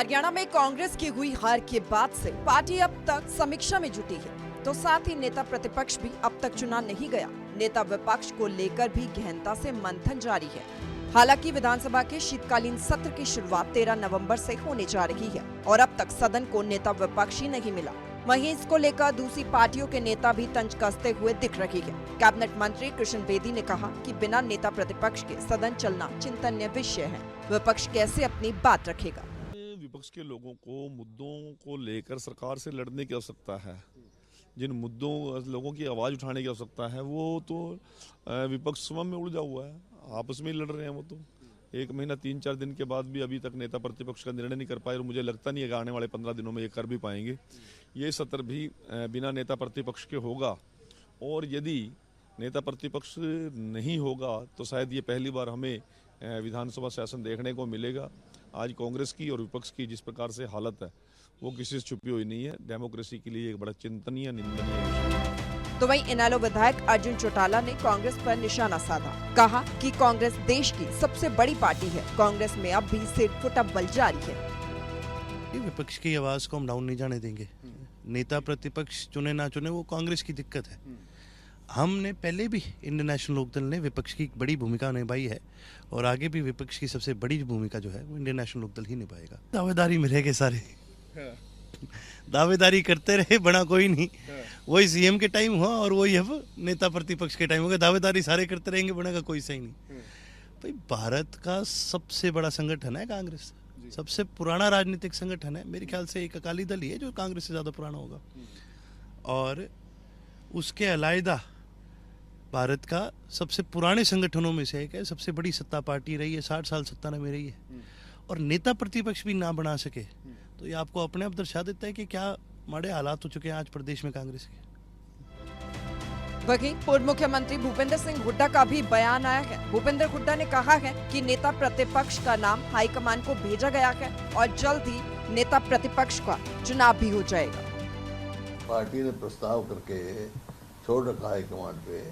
हरियाणा में कांग्रेस की हुई हार के बाद से पार्टी अब तक समीक्षा में जुटी है, तो साथ ही नेता प्रतिपक्ष भी अब तक चुना नहीं गया। नेता विपक्ष को लेकर भी गहनता से मंथन जारी है। हालांकि विधानसभा के शीतकालीन सत्र की शुरुआत 13 नवंबर से होने जा रही है और अब तक सदन को नेता विपक्ष ही नहीं मिला। वहीं इसको लेकर दूसरी पार्टियों के नेता भी तंज कसते हुए दिख रही है। कैबिनेट मंत्री कृष्ण बेदी ने कहा कि बिना नेता प्रतिपक्ष के सदन चलना चिंतनीय विषय है। विपक्ष कैसे अपनी बात रखेगा? विपक्ष के लोगों को मुद्दों को लेकर सरकार से लड़ने की आवश्यकता है। जिन मुद्दों लोगों की आवाज उठाने की आवश्यकता है वो तो विपक्ष स्वयं में उलझा हुआ है, आपस में ही लड़ रहे हैं। वो तो 1 महीना 3-4 दिन के बाद भी अभी तक नेता प्रतिपक्ष का निर्णय नहीं कर पाए और मुझे लगता नहीं है कि आने वाले 15 दिनों में ये कर भी पाएंगे। ये सत्र भी बिना नेता प्रतिपक्ष के होगा और यदि नेता प्रतिपक्ष नहीं होगा तो शायद ये पहली बार हमें विधानसभा सेशन देखने को मिलेगा। आज कांग्रेस की और विपक्ष की जिस प्रकार से हालत है वो किसी से छुपी हुई नहीं है। डेमोक्रेसी के लिए एक बड़ा चिंतनीय निंदनीय विषय है। तो वहीं इनेलो विधायक अर्जुन चौटाला ने कांग्रेस पर निशाना साधा। कहा कि कांग्रेस देश की सबसे बड़ी पार्टी है, कांग्रेस में अब भी सिर फुटा बल जारी है। विपक्ष की आवाज को हम डाउन नहीं जाने देंगे। नेता प्रतिपक्ष चुने ना चुने वो कांग्रेस की दिक्कत है। हमने पहले भी इंडियन नेशनल लोकदल ने विपक्ष की बड़ी भूमिका निभाई है और आगे भी विपक्ष की सबसे बड़ी भूमिका जो है वो इंडियन नेशनल लोकदल ही निभाएगा। दावेदारी में रह गए सारे, दावेदारी करते रहे, बना कोई नहीं। वही सीएम के टाइम हुआ और वही अब नेता प्रतिपक्ष के टाइम हो गया। दावेदारी सारे करते रहेंगे, बनेगा कोई सही नहीं। भाई भारत का सबसे बड़ा संगठन है कांग्रेस, सबसे पुराना राजनीतिक संगठन है। मेरे ख्याल से एक अकाली दल ही है जो कांग्रेस से ज्यादा पुराना होगा और उसके अलायदा भारत का सबसे पुराने संगठनों में से एक है। सबसे बड़ी सत्ता पार्टी रही है, 60 साल सत्ता में रही है और नेता प्रतिपक्ष भी ना बना सके तो ये आपको अपने आप दर्शा देता है कि क्या माड़े हालात हो चुके हैं आज प्रदेश में कांग्रेस के। वहीं पूर्व मुख्यमंत्री भूपेंद्र सिंह हुड्डा का भी बयान आया है। भूपेंद्र हुड्डा ने कहा है कि नेता प्रतिपक्ष का नाम हाईकमान को भेजा गया है और जल्द ही नेता प्रतिपक्ष का चुनाव भी हो जाएगा। पार्टी ने प्रस्ताव करके छोड़ रखा हाईकमान पे।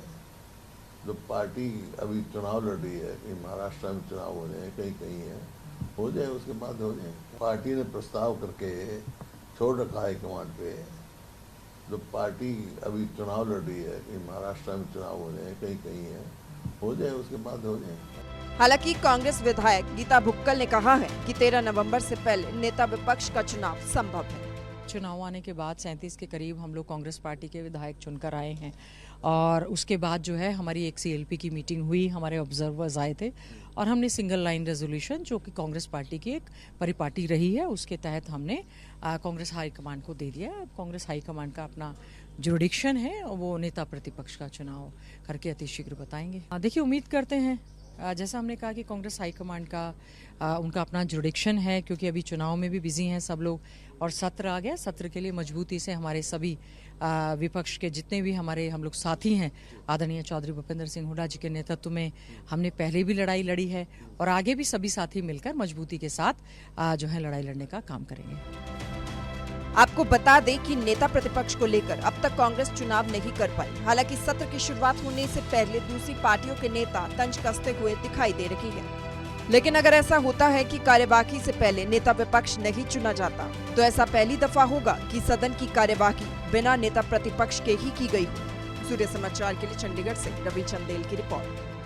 जो पार्टी अभी चुनाव लड़ रही है, कहीं महाराष्ट्र में चुनाव हो जाए, कहीं कहीं है, हो जाए उसके बाद हो जाए। पार्टी ने प्रस्ताव करके छोड़ रखा हाईकमान पे। जो पार्टी अभी चुनाव लड़ रही है, कहीं महाराष्ट्र में चुनाव हो जाए, कहीं कहीं है, हो जाए उसके बाद हो जाए। हालांकि कांग्रेस विधायक गीता भुक्कल ने कहा है कि 13 नवंबर से पहले नेता विपक्ष का चुनाव संभव है। चुनाव आने के बाद 37 के करीब हम लोग कांग्रेस पार्टी के विधायक चुनकर आए हैं और उसके बाद जो है हमारी एक CLP की मीटिंग हुई, हमारे ऑब्जर्वर्स आए थे और हमने सिंगल लाइन रेजोल्यूशन जो कि कांग्रेस पार्टी की एक परिपाटी रही है उसके तहत हमने कांग्रेस हाईकमान को दे दिया। कांग्रेस हाईकमान का अपना जुरिडिक्शन है वो नेता प्रतिपक्ष का चुनाव करके अतिशीघ्र बताएंगे। देखिए उम्मीद करते हैं जैसा हमने कहा कि कांग्रेस हाईकमान का उनका अपना जुरिडिक्शन है क्योंकि अभी चुनाव में भी बिजी हैं सब लोग और सत्र आ गया। सत्र के लिए मजबूती से हमारे सभी विपक्ष के जितने भी हम लोग साथी हैं आदरणीय चौधरी भूपेंद्र सिंह हुड्डा जी के नेतृत्व में हमने पहले भी लड़ाई लड़ी है और आगे भी सभी साथी मिलकर मजबूती के साथ जो है लड़ाई लड़ने का काम करेंगे। आपको बता दें कि नेता प्रतिपक्ष को लेकर अब तक कांग्रेस चुनाव नहीं कर पाई। हालांकि सत्र की शुरुआत होने से पहले दूसरी पार्टियों के नेता तंज कसते हुए दिखाई दे रही है। लेकिन अगर ऐसा होता है कि कार्यवाही से पहले नेता विपक्ष नहीं चुना जाता तो ऐसा पहली दफा होगा कि सदन की कार्यवाही बिना नेता प्रतिपक्ष के ही की गई हो। सूर्य समाचार के लिए चंडीगढ़ से रवि चंदेल की रिपोर्ट।